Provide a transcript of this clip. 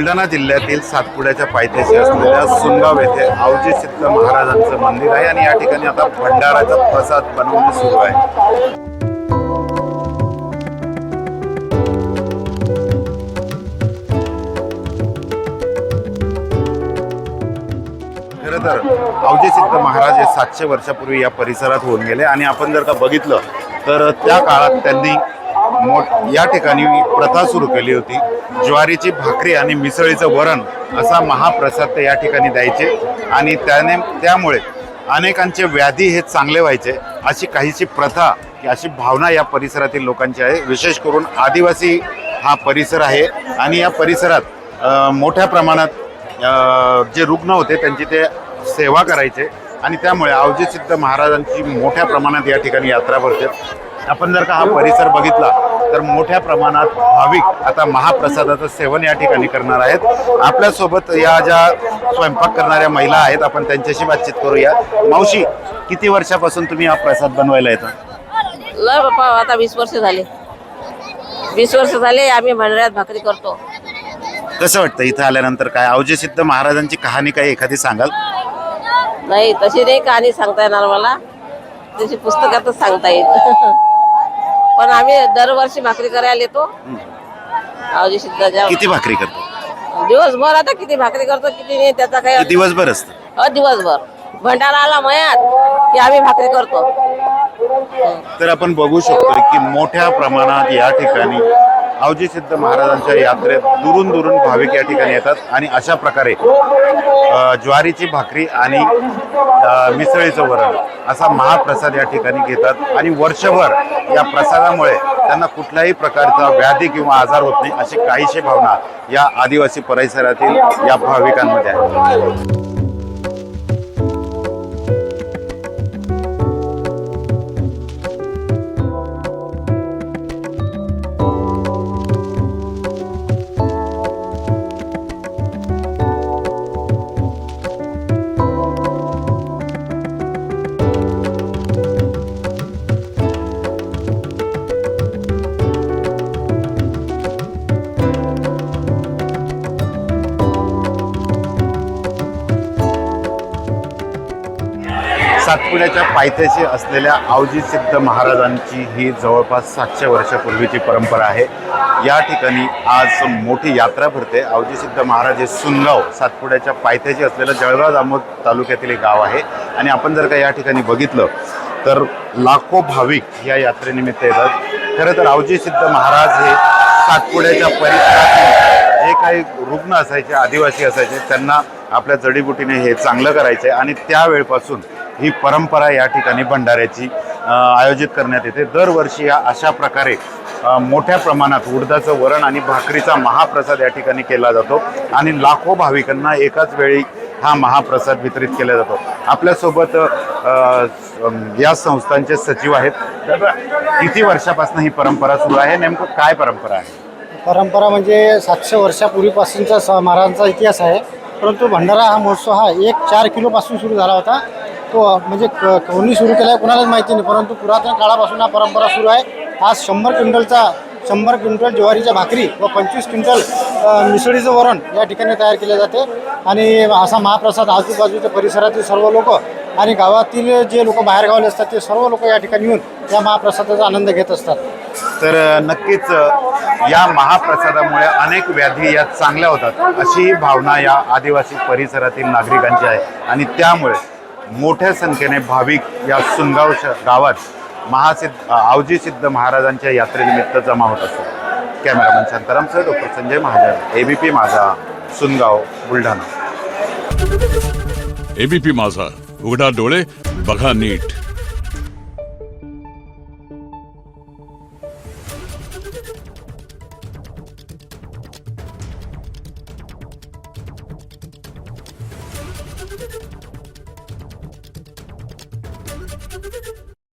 बुलढाणा जिल्ह्यातील सातपुड्याच्या पायथ्याशी असलेल्या सुनगाव येथे आवजी सिद्ध महाराजांचं मंदिर आहे आणि या ठिकाणी आता भंडाराचा प्रसाद बनवणे सुरू आहे। खरं तर आवजी सिद्ध महाराज हे 700 वर्षापूर्वी या परिसरात होऊन गेले आणि आपण जर का बघितलं तर त्या काळात त्यांनी या ठिकाणी प्रथा सुरू केली होती। ज्वारीची भाकरी आणि मिसळीचं वरण असा महाप्रसाद ते या ठिकाणी द्यायचे आणि त्यामुळे अनेकांचे व्याधी हे चांगले व्हायचे अशी काहीशी प्रथा अशी भावना या परिसरातील लोकांची आहे। विशेष करून आदिवासी हा परिसर आहे आणि या परिसरात मोठ्या प्रमाणात जे रुग्ण होते त्यांची ते सेवा करायचे आणि त्यामुळे आवजी सिद्ध महाराजांची मोठ्या प्रमाणात या ठिकाणी यात्रा भरते। आपण जर का हा परिसर बघितला तर मोठ्या प्रमाणात भाविक आता महाप्रसादाचं सेवन या ठिकाणी करणार आहेत। आपल्यासोबत या ज्या स्वयंपाक करणाऱ्या महिला आहेत आपण त्यांच्याशी बातचीत करूया। मावशी, किती वर्षापासून तुम्ही हा प्रसाद बनवायला येता? लय बापा, आता 20 वर्ष झाले। 20 वर्ष झाले आम्ही भंडाऱ्यात भाकरी करतो। कसं वाटतं इथं आल्यानंतर? काय आवजी सिद्ध महाराजांची कहाणी काही एखादी सांगाल? नाही, तशी नाही कहाणी सांगता येणार मला, तशी पुस्तकातच सांगता येईल। पण आम्ही दरवर्षी भाकरी करायला येतो आवजी सिद्धाच्या। किती भाकरी करतो? दिवसभर आता किती भाकरी करतो किती नाही त्याचा काही दिवसभर असतं? दिवसभर भंडारा आला मयात की आम्ही भाकरी करतो। तर आपण बघू शकतो की मोठ्या प्रमाणात या ठिकाणी आवजी सिद्ध महाराजांच्या यात्रेत दुरून दुरून भाविक या ठिकाणी येतात आणि अशा प्रकारे ज्वारीची भाकरी आणि मिसळीचं वरण असा महाप्रसाद या ठिकाणी घेतात आणि वर्षभर या प्रसादामुळे त्यांना कुठल्याही प्रकारचा व्याधी किंवा आजार होत नाही अशी काहीशी भावना या आदिवासी परिसरातील या भाविकांमध्ये आहे। सातपुड्याच्या पायथ्याशी असलेल्या आवजी सिद्ध महाराजांची ही जवळपास 700 वर्षापूर्वीची परंपरा आहे। या ठिकाणी आज मोठी यात्रा भरते। आवजी सिद्ध महाराज हे सुनगाव सातपुड्याच्या पायथ्याशी असलेलं जळगाव जामोद तालुक्यातील एक गाव आहे आणि आपण जर का या ठिकाणी बघितलं तर लाखो भाविक या यात्रेनिमित्त येतात। खरं तर आवजी सिद्ध महाराज हे सातपुड्याच्या परिसरातील जे काही रुग्ण असायचे, आदिवासी असायचे, त्यांना आपल्या जडीबुटीने हे चांगलं करायचे आणि त्यावेळपासून ही परंपरा या ठिकाणी भंडाऱ्याची आयोजित करण्यात येते। दरवर्षी या अशा प्रकारे मोठ्या प्रमाणात उडदाचं वरण आणि भाकरीचा महाप्रसाद या ठिकाणी केला जातो आणि लाखो भाविकांना एकाच वेळी हा महाप्रसाद वितरित केला जातो। आपल्यासोबत या संस्थांचे सचिव आहेत। किती वर्षापासून ही परंपरा सुरू आहे? नेमकं काय परंपरा आहे? परंपरा म्हणजे 700 वर्षापूर्वीपासूनचा महाराजांचा इतिहास आहे। परंतु भंडारा हा महोत्सव हा 1-4 किलोपासून सुरू झाला होता। तो म्हणजे कोणी सुरू केला आहे कोणालाच माहिती नाही, परंतु पुरातन काळापासून हा परंपरा सुरू आहे। आज 100 क्विंटल ज्वारीच्या भाकरी व 25 क्विंटल मिसळीचं वरण या ठिकाणी तयार केले जाते आणि असा महाप्रसाद आजूबाजूच्या परिसरातील सर्व लोक आणि गावातील जे लोक बाहेर गावाले असतात ते सर्व लोक या ठिकाणी येऊन या महाप्रसादाचा आनंद घेत असतात। तर नक्कीच या महाप्रसादामुळे अनेक व्याधी या चांगल्या होतात अशी भावना या आदिवासी परिसरातील नागरिकांची आहे आणि त्यामुळे मोठ्या संख्येने भाविक या सुनगाव गावात आवजी सिद्ध महाराजांच्या यात्रेनिमित्त जमा होत असतात। कॅमेरामन शांतारामसह doctor Sanjay Mahajan, ABP Majha, Sungaon, Buldhana. ABP माझा, उघडा डोळे बघा नीट। you